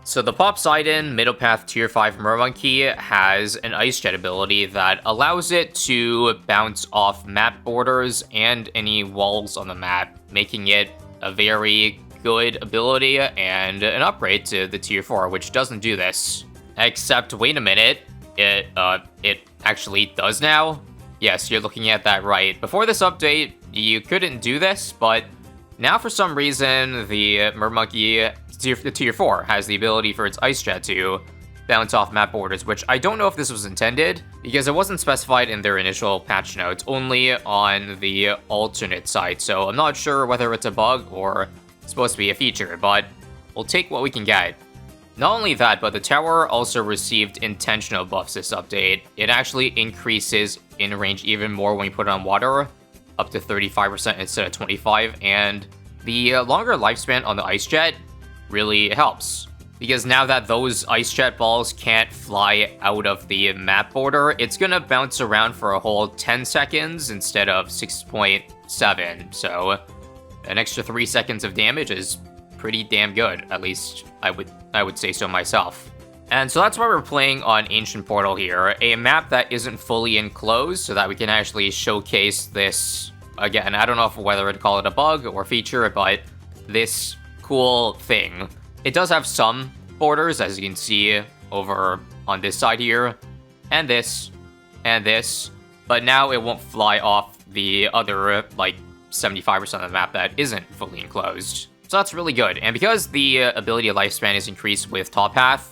So the Poseidon Middle Path Tier 5 Mermonkey has an Ice Jet ability that allows it to bounce off map borders and any walls on the map, making it a very good ability and an upgrade to the Tier 4, which doesn't do this. Except, wait a minute, it actually does now? Yes, you're looking at that right. Before this update, you couldn't do this, but now for some reason, the Mermonkey the Tier 4 has the ability for its Ice Jet to bounce off map borders, which I don't know if this was intended, because it wasn't specified in their initial patch notes, only on the alternate side, so I'm not sure whether it's a bug or supposed to be a feature, but we'll take what we can get. Not only that, but the tower also received intentional buffs this update. It actually increases in range even more when you put it on water, up to 35% instead of 25%, and the longer lifespan on the Ice Jet really helps. Because now that those Ice Jet balls can't fly out of the map border, it's gonna bounce around for a whole 10 seconds instead of 6.7, so an extra 3 seconds of damage is pretty damn good, at least I would say so myself. And so that's why we're playing on Ancient Portal here, a map that isn't fully enclosed, so that we can actually showcase this, again, I don't know whether to call it a bug or feature, but this cool thing. It does have some borders, as you can see over on this side here, and this, but now it won't fly off the other, like, 75% of the map that isn't fully enclosed. So that's really good, and because the ability lifespan is increased with top path,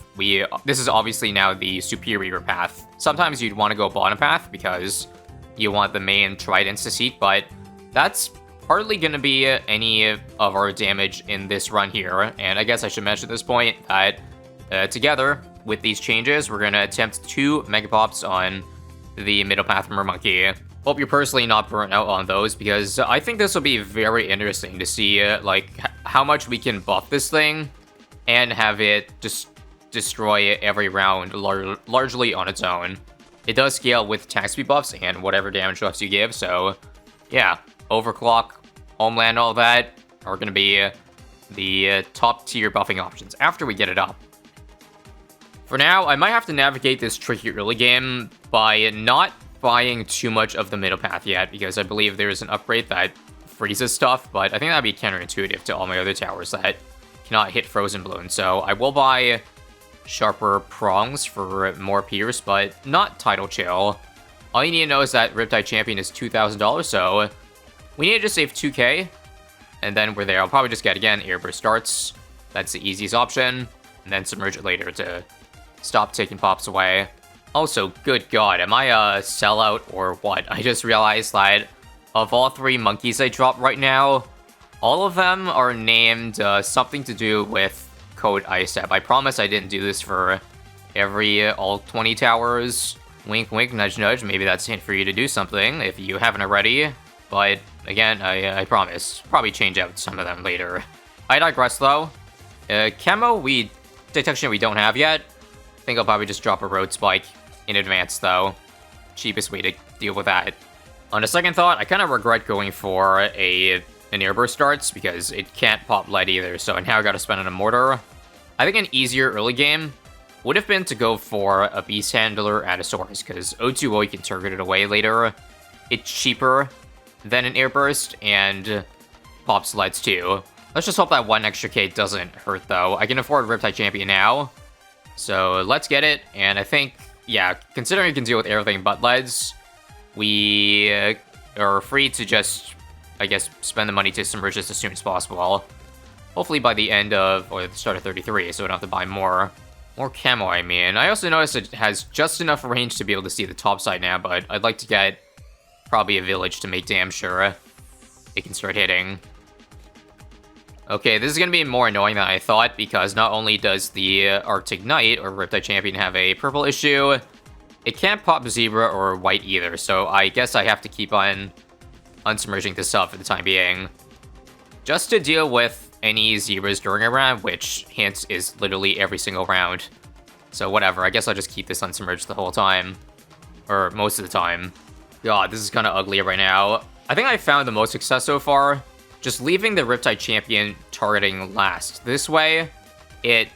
this is obviously now the superior path. Sometimes you'd want to go bottom path because you want the main tridents to seek, but that's hardly going to be any of our damage in this run here, and I guess I should mention at this point that together with these changes, we're going to attempt 2 Mega Pops on the Middle Path Mermonkey. Hope you're personally not burnt out on those, because I think this will be very interesting to see like how much we can buff this thing and have it just destroy every round largely on its own. It does scale with attack speed buffs and whatever damage buffs you give, so yeah. Overclock, Homeland, all that are going to be the top tier buffing options after we get it up. For now, I might have to navigate this tricky early game by not buying too much of the middle path yet, because I believe there's an upgrade that freezes stuff, but I think that'd be counterintuitive to all my other towers that cannot hit Frozen Bloon. So I will buy sharper prongs for more pierce, but not Tidal Chill. All you need to know is that Riptide Champion is $2,000, so we need to just save 2k, and then we're there. I'll probably just get, again, Airburst Darts. That's the easiest option, and then Submerge it later to stop taking pops away. Also, good god, am I a sellout or what? I just realized that of all 3 monkeys I dropped right now, all of them are named something to do with code ISAB. I promise I didn't do this for all 20 towers. Wink, wink, nudge, nudge. Maybe that's a hint for you to do something if you haven't already. But again, I promise. Probably change out some of them later. I digress though. Camo detection we don't have yet. I think I'll probably just drop a road spike in advance though. Cheapest way to deal with that. On a second thought, I kind of regret going for an Airburst Darts because it can't pop lead either, so now I gotta spend on a mortar. I think an easier early game would have been to go for a Beast Handler at a source, because O2O you can target it away later. It's cheaper than an Airburst, and pops leads too. Let's just hope that 1 extra K doesn't hurt though. I can afford Riptide Champion now, so let's get it. And I think, yeah, considering you can deal with everything but leads, we are free to just, I guess, spend the money to submerge this as soon as possible. Hopefully by the end of, or the start of 33, so we don't have to buy more camo, I mean. I also noticed it has just enough range to be able to see the top side now, but I'd like to get probably a village to make damn sure it can start hitting. Okay, this is going to be more annoying than I thought, because not only does the Arctic Knight, or Riptide Champion, have a purple issue, it can't pop Zebra or White either, so I guess I have to keep on unsubmerging this up for the time being. Just to deal with any Zebras during a round, which, hints, is literally every single round. So whatever, I guess I'll just keep this unsubmerged the whole time. Or most of the time. God, this is kind of ugly right now. I think I found the most success so far. Just leaving the Riptide Champion targeting last. This way, it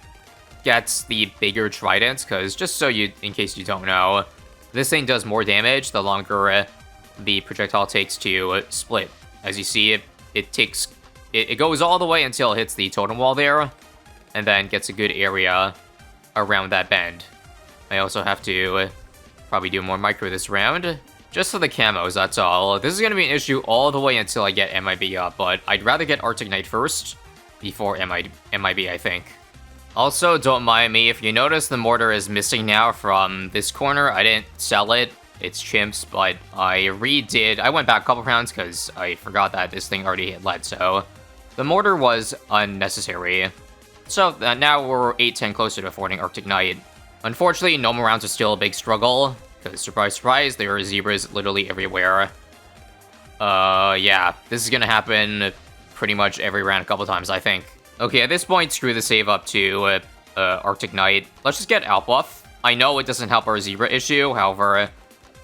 gets the bigger tridents, because just so you, in case you don't know, this thing does more damage the longer the projectile takes to split. As you see, it goes all the way until it hits the totem wall there, and then gets a good area around that bend. I also have to probably do more micro this round, just for the camos, that's all. This is going to be an issue all the way until I get MIB up, but I'd rather get Arctic Knight first before MIB, I think. Also, don't mind me, if you notice the mortar is missing now from this corner, I didn't sell it. It's chimps, but I went back a couple rounds because I forgot that this thing already hit lead, so the mortar was unnecessary. So now we're 8-10 closer to affording Arctic Knight. Unfortunately, normal rounds are still a big struggle, because surprise, surprise, there are zebras literally everywhere. Yeah, this is gonna happen pretty much every round a couple times, I think. Okay, at this point, screw the save up to Arctic Knight. Let's just get Outbuff. I know it doesn't help our zebra issue, however,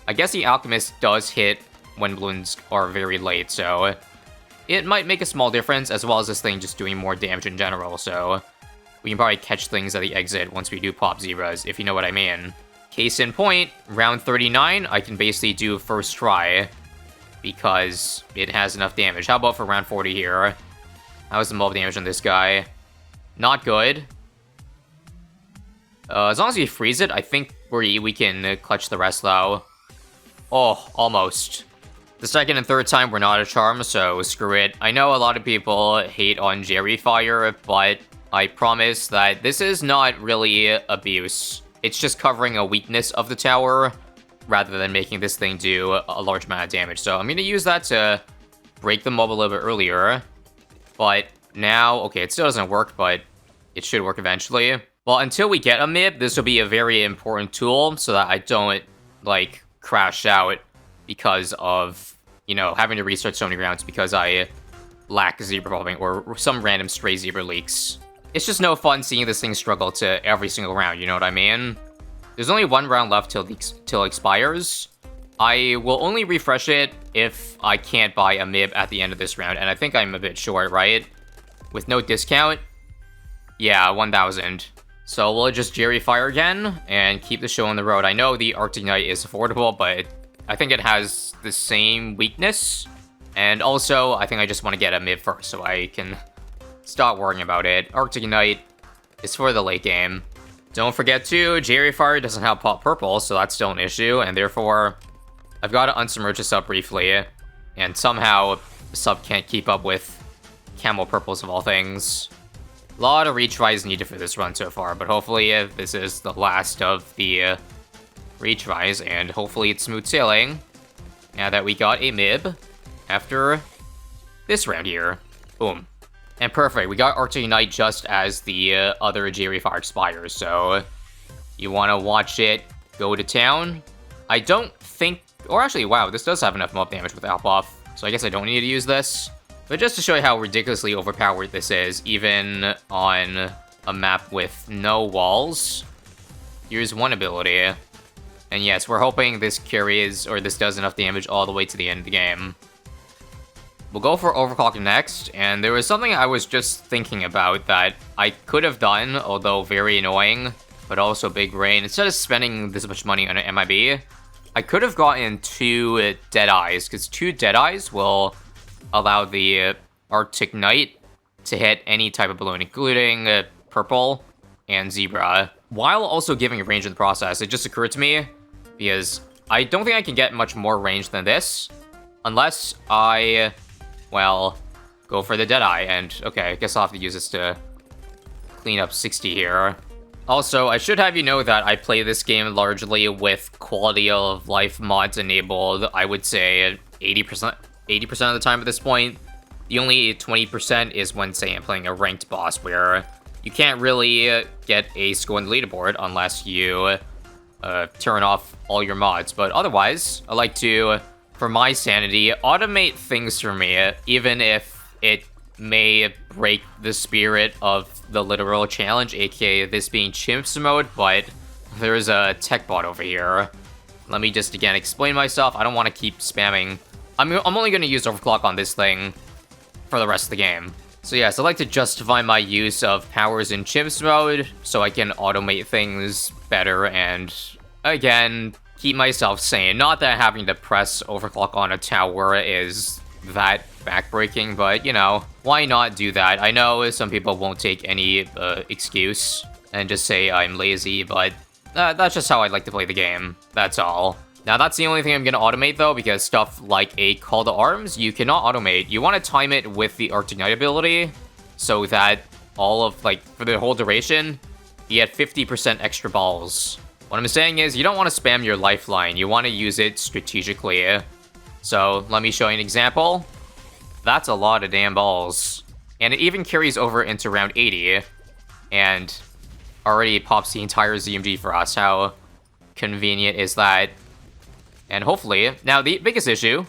I guess the Alchemist does hit when balloons are very late, so it might make a small difference, as well as this thing just doing more damage in general, so we can probably catch things at the exit once we do pop zebras, if you know what I mean. Case in point, round 39, I can basically do first try, because it has enough damage. How about for round 40 here? How's the mob damage on this guy? Not good. As long as we freeze it, I think we can clutch the rest, though. Oh, almost. The second and third time were not a charm, so screw it. I know a lot of people hate on Jerry Fire, but I promise that this is not really abuse. It's just covering a weakness of the tower, rather than making this thing do a large amount of damage. So I'm going to use that to break the mob a little bit earlier. But now, okay, it still doesn't work, but it should work eventually. Well, until we get a MIB, this will be a very important tool, so that I don't, like, crash out because of, you know, having to restart so many rounds because I lack zebra popping or some random stray zebra leaks. It's just no fun seeing this thing struggle to every single round, you know what I mean? There's only one round left till it expires. I will only refresh it if I can't buy a MIB at the end of this round, and I think I'm a bit short, right? With no discount? Yeah, 1,000. So we'll just Jerry Fire again, and keep the show on the road. I know the Arctic Knight is affordable, but I think it has the same weakness. And also, I think I just want to get a MIB first, so I can stop worrying about it. Arctic Knight is for the late game. Don't forget too, Jerry Fire doesn't have pop purple, so that's still an issue, and therefore, I've got to unsubmerge a sub briefly, and somehow, the sub can't keep up with Camel Purples of all things. A lot of retries needed for this run so far, but hopefully this is the last of the retries, and hopefully it's smooth sailing, now that we got a MIB after this round here. Boom. And perfect, we got Arctic Knight just as the other Jerry Fire expires, so you want to watch it go to town. I don't think, or actually, wow, this does have enough mob damage without buff, so I guess I don't need to use this. But just to show you how ridiculously overpowered this is, even on a map with no walls, here's one ability. And yes, we're hoping this carries, or this does enough damage all the way to the end of the game. We'll go for Overclock next, and there was something I was just thinking about that I could have done, although very annoying, but also big brain. Instead of spending this much money on an MIB, I could have gotten 2 Deadeyes, because 2 Deadeyes will allow the Arctic Knight to hit any type of balloon, including purple and zebra, while also giving a range in the process. It just occurred to me, because I don't think I can get much more range than this, unless I, well, go for the Deadeye, and okay, I guess I'll have to use this to clean up 60 here. Also, I should have you know that I play this game largely with quality of life mods enabled, I would say 80% of the time at this point. The only 20% is when, say, I'm playing a ranked boss, where you can't really get a score on the leaderboard unless you turn off all your mods. But otherwise, I like to, for my sanity, automate things for me, even if it may break the spirit of the literal challenge, aka this being chimps mode, but there's a tech bot over here. Let me just again explain myself. I don't want to keep spamming. I'm only going to use Overclock on this thing for the rest of the game. So yes, I like to justify my use of powers in chimps mode so I can automate things better and, again, keep myself sane. Not that having to press overclock on a tower is that backbreaking, but, you know, why not do that? I know some people won't take any excuse and just say I'm lazy, but that's just how I like to play the game. That's all. Now, that's the only thing I'm going to automate, though, because stuff like a Call to Arms, you cannot automate. You want to time it with the Arctic Knight ability so that all of, like, for the whole duration, you get 50% extra balls. What I'm saying is you don't want to spam your lifeline. You want to use it strategically. So, let me show you an example. That's a lot of damn balls. And it even carries over into round 80. And already pops the entire ZMG for us. How convenient is that? And hopefully, now the biggest issue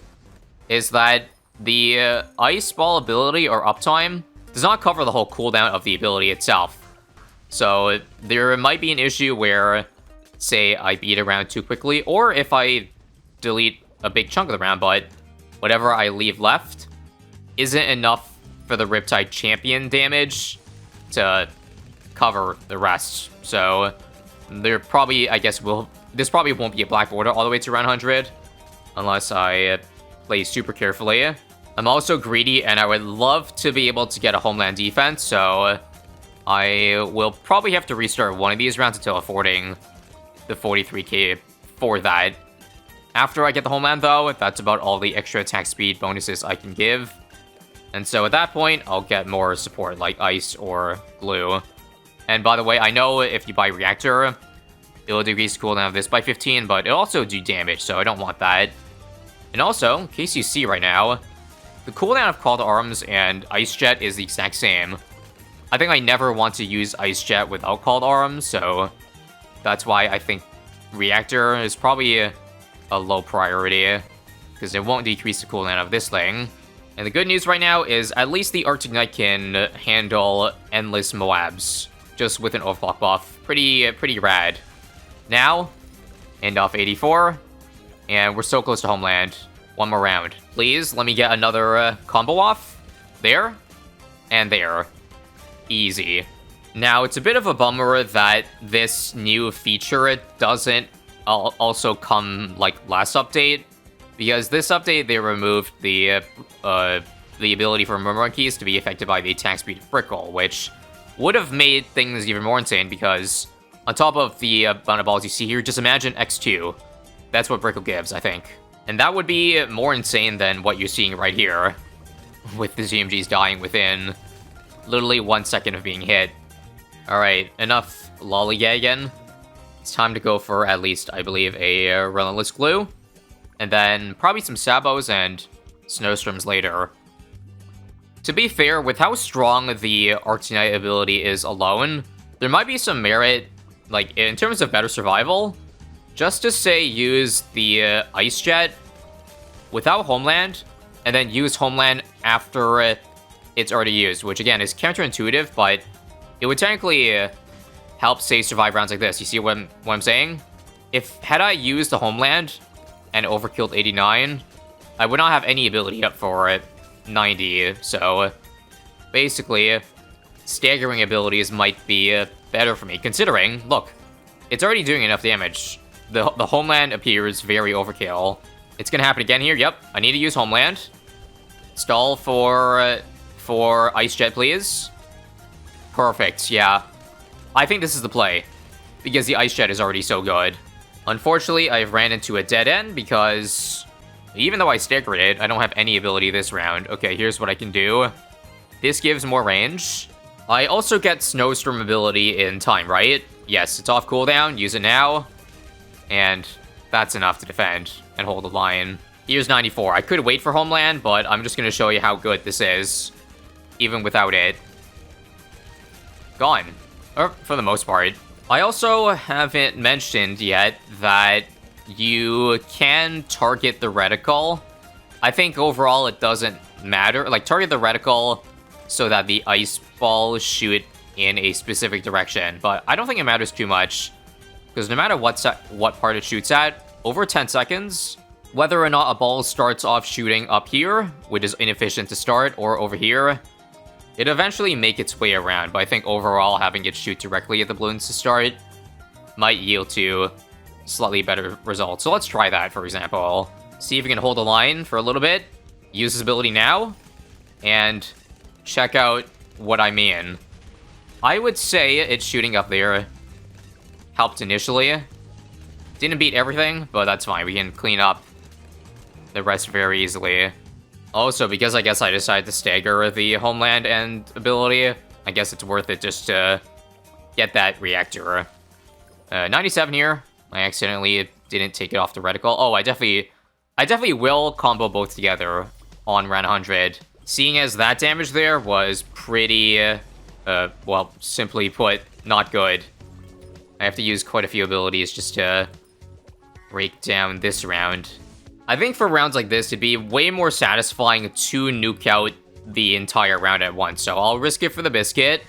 is that the Ice Ball ability or uptime does not cover the whole cooldown of the ability itself. So there might be an issue where, say, I beat a round too quickly, or if I delete a big chunk of the round, but whatever I leave left isn't enough for the Riptide Champion damage to cover the rest. So there probably, I guess, this probably won't be a black border all the way to round 100, unless I play super carefully. I'm also greedy, and I would love to be able to get a homeland defense, so I will probably have to restart one of these rounds until affording the 43k for that. After I get the homeland, though, that's about all the extra attack speed bonuses I can give. And so at that point, I'll get more support, like ice or glue. And by the way, I know if you buy reactor, it'll decrease the cooldown of this by 15, but it'll also do damage, so I don't want that. And also, in case you see right now, the cooldown of Call to Arms and Ice Jet is the exact same. I think I never want to use Ice Jet without Call to Arms, so that's why I think Reactor is probably a low priority, because it won't decrease the cooldown of this thing. And the good news right now is at least the Arctic Knight can handle endless Moabs, just with an overclock buff. Pretty rad. Now, end off 84, and we're so close to homeland. One more round. Please, let me get another combo off. There, and there. Easy. Now, it's a bit of a bummer that this new feature doesn't also come like last update, because this update, they removed the ability for mermonkeys to be affected by the attack speed of Brickle, which would have made things even more insane, because on top of the amount of balls you see here, just imagine X2. That's what Brickle gives, I think. And that would be more insane than what you're seeing right here, with the ZMGs dying within literally 1 second of being hit. Alright, enough lollygagging. It's time to go for at least, I believe, a Relentless Glue. And then probably some Sabos and Snowstorms later. To be fair, with how strong the Arctic Knight ability is alone, there might be some merit, like, in terms of better survival, just to say use the Ice Jet without Homeland, and then use Homeland after it's already used, which again is counterintuitive, but it would technically help, say, survive rounds like this. You see what I'm saying? Had I used the Homeland and overkilled 89, I would not have any ability up for 90, so basically, staggering abilities might be better for me, considering, look, it's already doing enough damage. The Homeland appears very overkill. It's gonna happen again here, yep, I need to use Homeland. Stall for Ice Jet, please. Perfect, yeah. I think this is the play, because the Ice Jet is already so good. Unfortunately, I've ran into a dead end, because even though I staggered it, I don't have any ability this round. Okay, here's what I can do. This gives more range. I also get Snowstorm ability in time, right? Yes, it's off cooldown, use it now. And that's enough to defend and hold the line. Here's 94. I could wait for Homeland, but I'm just going to show you how good this is, even without it. Gone. Or, for the most part. I also haven't mentioned yet that you can target the reticle. I think overall it doesn't matter. Like, target the reticle so that the ice balls shoot in a specific direction. But I don't think it matters too much, because no matter what part it shoots at, over 10 seconds, whether or not a ball starts off shooting up here, which is inefficient to start, or over here, It'd eventually make its way around, but I think overall having it shoot directly at the balloons to start might yield to slightly better results. So let's try that, for example. See if we can hold the line for a little bit. Use this ability now. And check out what I mean. I would say it's shooting up there helped initially. Didn't beat everything, but that's fine. We can clean up the rest very easily. Also, because I guess I decided to stagger the Homeland and ability, I guess it's worth it just to get that reactor. 97 here. I accidentally didn't take it off the reticle. Oh, I definitely will combo both together on round 100. Seeing as that damage there was pretty, well, simply put, not good. I have to use quite a few abilities just to break down this round. I think for rounds like this, it'd be way more satisfying to nuke out the entire round at once. So I'll risk it for the biscuit.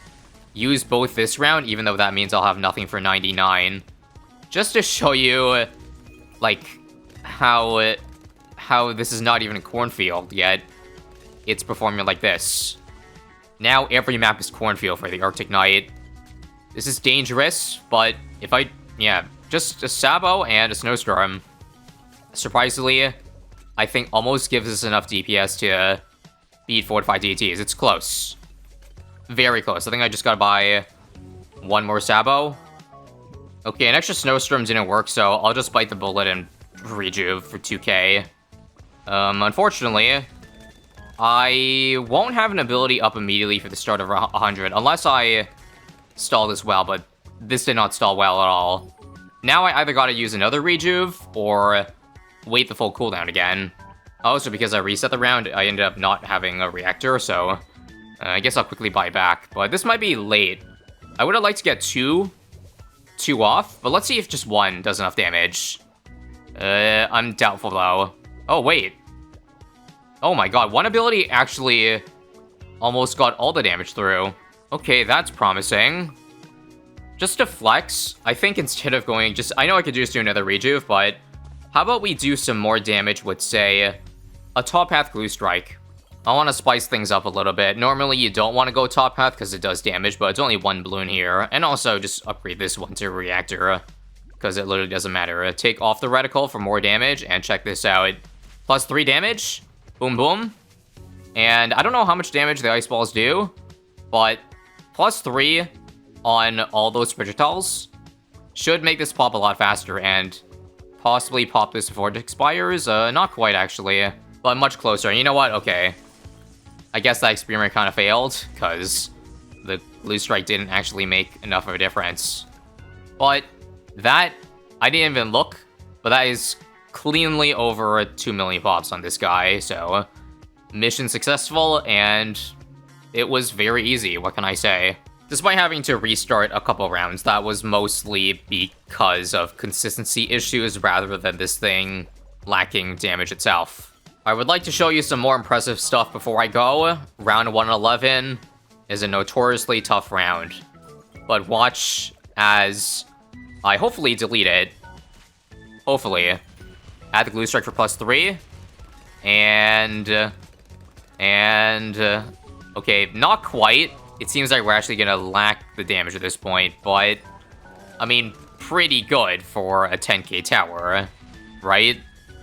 Use both this round, even though that means I'll have nothing for 99. Just to show you, like, how this is not even a cornfield yet. It's performing like this. Now every map is cornfield for the Arctic Knight. This is dangerous, but if just a Sabo and a Snowstorm. Surprisingly, I think almost gives us enough DPS to beat fortified DTs. It's close. Very close. I think I just gotta buy one more Sabo. Okay, an extra Snowstorm didn't work, so I'll just bite the bullet and rejuve for 2k. Unfortunately, I won't have an ability up immediately for the start of 100, unless I stall this well, but this did not stall well at all. Now I either gotta use another rejuve, or wait the full cooldown again. Also, because I reset the round, I ended up not having a reactor, so I guess I'll quickly buy back. But this might be late. I would have liked to get two off, but let's see if just one does enough damage. I'm doubtful, though. Oh, wait. Oh my god, one ability actually almost got all the damage through. Okay, that's promising. Just to flex, I think instead of going I know I could just do another rejuve, but how about we do some more damage with, say, a top path glue strike? I want to spice things up a little bit. Normally, you don't want to go top path because it does damage, but it's only one balloon here. And also, just upgrade this one to a reactor, because it literally doesn't matter. Take off the reticle for more damage, and check this out. Plus 3 damage. Boom, boom. And I don't know how much damage the ice balls do, but plus 3 on all those projectiles should make this pop a lot faster, and possibly pop this before it expires. Not quite, actually, but much closer. And you know what? Okay. I guess that experiment kind of failed, because the glue strike didn't actually make enough of a difference. But that, I didn't even look, but that is cleanly over 2 million pops on this guy, so mission successful, and it was very easy, what can I say? Despite having to restart a couple rounds, that was mostly because of consistency issues rather than this thing lacking damage itself. I would like to show you some more impressive stuff before I go. Round 111 is a notoriously tough round, but watch as I hopefully delete it. Hopefully. Add the glue strike for plus 3. And okay, not quite. It seems like we're actually gonna lack the damage at this point, but I mean, pretty good for a 10k tower, right?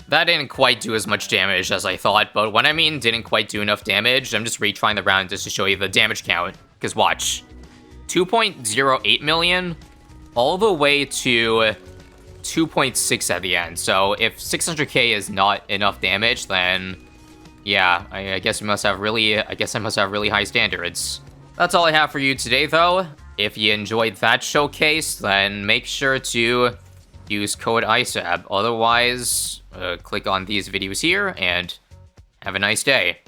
That didn't quite do as much damage as I thought, but when I mean didn't quite do enough damage, I'm just retrying the round just to show you the damage count. Because watch, 2.08 million all the way to 2.6 at the end. So if 600k is not enough damage, then yeah, I guess I must have really high standards. That's all I have for you today, though. If you enjoyed that showcase, then make sure to use code ISAB. Otherwise, click on these videos here, and have a nice day.